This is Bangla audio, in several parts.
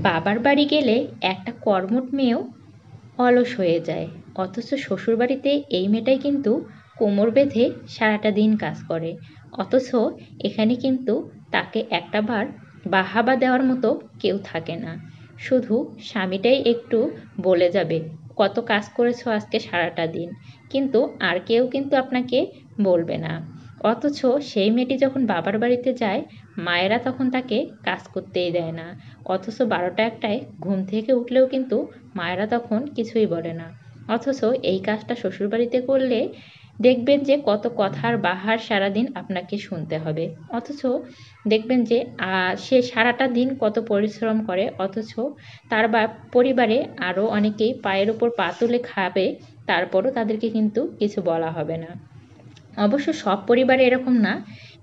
বাবার বাড়ি গেলে একটা কর্মঠ মেয়েও অলস হয়ে যায়, অথচ শ্বশুরবাড়িতে এই মেয়েটাই কিন্তু কোমর বেঁধে সারাটা দিন কাজ করে। অথচ এখানে কিন্তু তাকে একটাবার বাহাবা দেওয়ার মতো কেউ থাকে না। শুধু স্বামীটাই একটু বলে যাবে, কত কাজ করেছো আজকে সারাটা দিন, কিন্তু আর কেউ কিন্তু আপনাকে বলবে না। অথচ সেই মেয়েটি যখন বাবার বাড়িতে যায়, মায়েরা তখন তাকে কাজ করতেই দেয় না। অথচ ১২টা-১টায় ঘুম থেকে উঠলেও কিন্তু মায়েরা তখন কিছুই বলে না। অথচ এই কাজটা শ্বশুরবাড়িতে করলে দেখবেন যে কত কথার বাহার সারাদিন আপনাকে শুনতে হবে। অথচ দেখবেন যে সে সারাটা দিন কত পরিশ্রম করে, অথচ তার পরিবারে আরও অনেকেই পায়ের ওপর পা তুলে খাবে, তারপরও তাদেরকে কিন্তু কিছু বলা হবে না। অবশ্য সব পরিবারে এরকম না,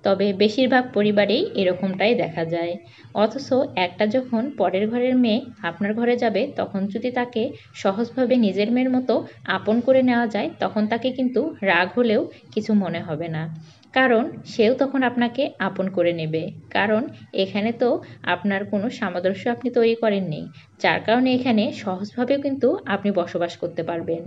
তবে বেশিরভাগ পরিবারেই এরকমটাই দেখা যায়। অথচ একটা যখন পরের ঘরের মেয়ে আপনার ঘরে যাবে, তখন যদি তাকে সহজভাবে নিজের মেয়ের মতো আপন করে নেওয়া যায়, তখন তাকে কিন্তু রাগ হলেও কিছু মনে হবে না। কারণ সেও তখন আপনাকে আপন করে নেবে। কারণ এখানে তো আপনার কোনো সামঞ্জস্য আপনি তৈরি করেননি, যার কারণে এখানে সহজভাবেও কিন্তু আপনি বসবাস করতে পারবেন।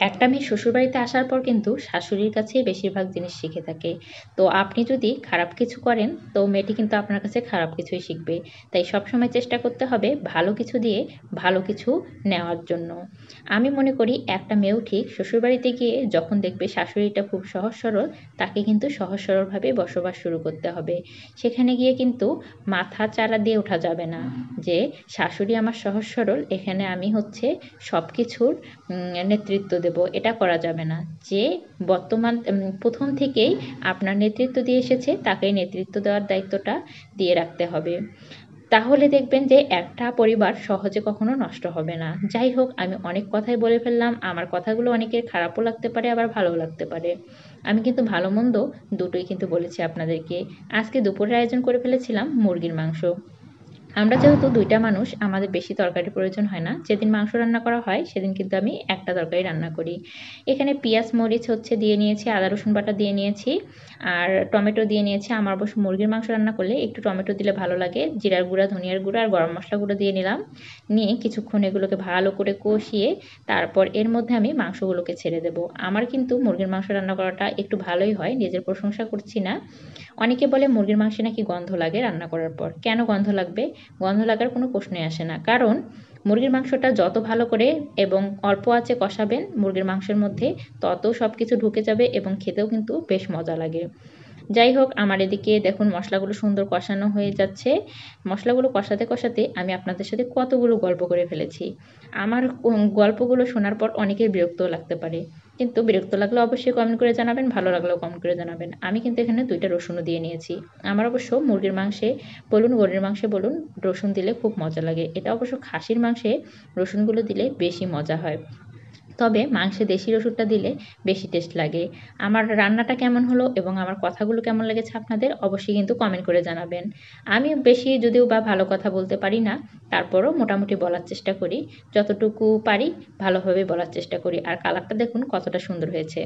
একটা মেয়ে শ্বশুরবাড়িতে আসার পর কিন্তু শাশুড়ির কাছেই বেশিরভাগ জিনিস শিখে থাকে। তো আপনি যদি খারাপ কিছু করেন, তো মেয়েটি কিন্তু আপনার কাছে খারাপ কিছুই শিখবে। তাই সবসময় চেষ্টা করতে হবে ভালো কিছু দিয়ে ভালো কিছু নেওয়ার জন্য। আমি মনে করি একটা মেয়েও ঠিক শ্বশুরবাড়িতে গিয়ে যখন দেখবে শাশুড়িটা খুব সহজ সরল, তাকে কিন্তু সহজ সরলভাবে বসবাস শুরু করতে হবে। সেখানে গিয়ে কিন্তু মাথা চারা দিয়ে ওঠা যাবে না যে শাশুড়ি আমার সহজ সরল, এখানে আমি হচ্ছে সব কিছুর নেতৃত্ব দেব, এটা করা যাবে না। যে বর্তমান প্রথম থেকেই আপনার নেতৃত্ব দিয়ে এসেছে, তাকেই নেতৃত্ব দেওয়ার দায়িত্বটা দিয়ে রাখতে হবে। তাহলে দেখবেন যে একটা পরিবার সহজে কখনো নষ্ট হবে না। যাই হোক, আমি অনেক কথাই বলে ফেললাম। আমার কথাগুলো অনেকের খারাপও লাগতে পারে, আবার ভালোও লাগতে পারে। আমি কিন্তু ভালো মন্দ দুটোই কিন্তু বলেছি আপনাদেরকে। আজকে দুপুরের আয়োজন করে ফেলেছিলাম মুরগির মাংস। আমরা যেহেতু ২টা মানুষ, আমাদের বেশি তরকারির প্রয়োজন হয় না। যেদিন মাংস রান্না করা হয় সেদিন কিন্তু আমি একটা তরকারি রান্না করি। এখানে পেঁয়াজ মরিচ হচ্ছে দিয়ে নিয়েছি, আদা রসুন বাটা দিয়ে নিয়েছি, আর টমেটো দিয়ে নিয়েছি। আমার অবশ্য মুরগির মাংস রান্না করলে একটু টমেটো দিলে ভালো লাগে। জিরার গুঁড়া, ধনিয়ার গুঁড়া আর গরম মশলা গুঁড়ো দিয়ে নিলাম। নিয়ে কিছুক্ষণ এগুলোকে ভালো করে কষিয়ে তারপর এর মধ্যে আমি মাংসগুলোকে ছেড়ে দেব। আমার কিন্তু মুরগির মাংস রান্না করাটা একটু ভালোই হয়, নিজের প্রশংসা করছি না। অনেকে বলে মুরগির মাংসে নাকি গন্ধ লাগে রান্না করার পর। কেন গন্ধ লাগবে? গন্ধ লাগার কোনো প্রশ্নই আসে না। কারণ মুরগির মাংসটা যত ভালো করে এবং অল্প আঁচে কষাবেন মুরগির মাংসের মধ্যে, তত সব কিছু ঢুকে যাবে এবং খেতেও কিন্তু বেশ মজা লাগে। যাই হোক, আমার এদিকে দেখুন মশলাগুলো সুন্দর কষানো হয়ে যাচ্ছে। মশলাগুলো কষাতে কষাতে আমি আপনাদের সাথে কতগুলো গল্প করে ফেলেছি। আমার গল্পগুলো শোনার পর অনেকের বিরক্তও লাগতে পারে। কিন্তু বিরক্ত লাগলে অবশ্যই কমেন্ট করে জানাবেন, ভালো লাগলেও কমেন্ট করে জানাবেন। আমি কিন্তু এখানে ২টা রসুনও দিয়ে নিয়েছি। আমার অবশ্য মুরগির মাংসে বলুন, গরুর মাংসে বলুন, রসুন দিলে খুব মজা লাগে। এটা অবশ্য খাসির মাংসে রসুনগুলো দিলে বেশি মজা হয়। তবে মাংসে দেশি রসুনটা দিলে বেশি টেস্ট লাগে। আমার রান্নাটা কেমন হলো এবং আমার কথাগুলো কেমন লেগেছে আপনাদের অবশ্যই কিন্তু কমেন্ট করে জানাবেন। আমি বেশি যদিও বা ভালো কথা বলতে পারি না, তারপরও মোটামুটি বলার চেষ্টা করি। যতটুকু পারি ভালোভাবে বলার চেষ্টা করি। আর কালারটা দেখুন কতটা সুন্দর হয়েছে।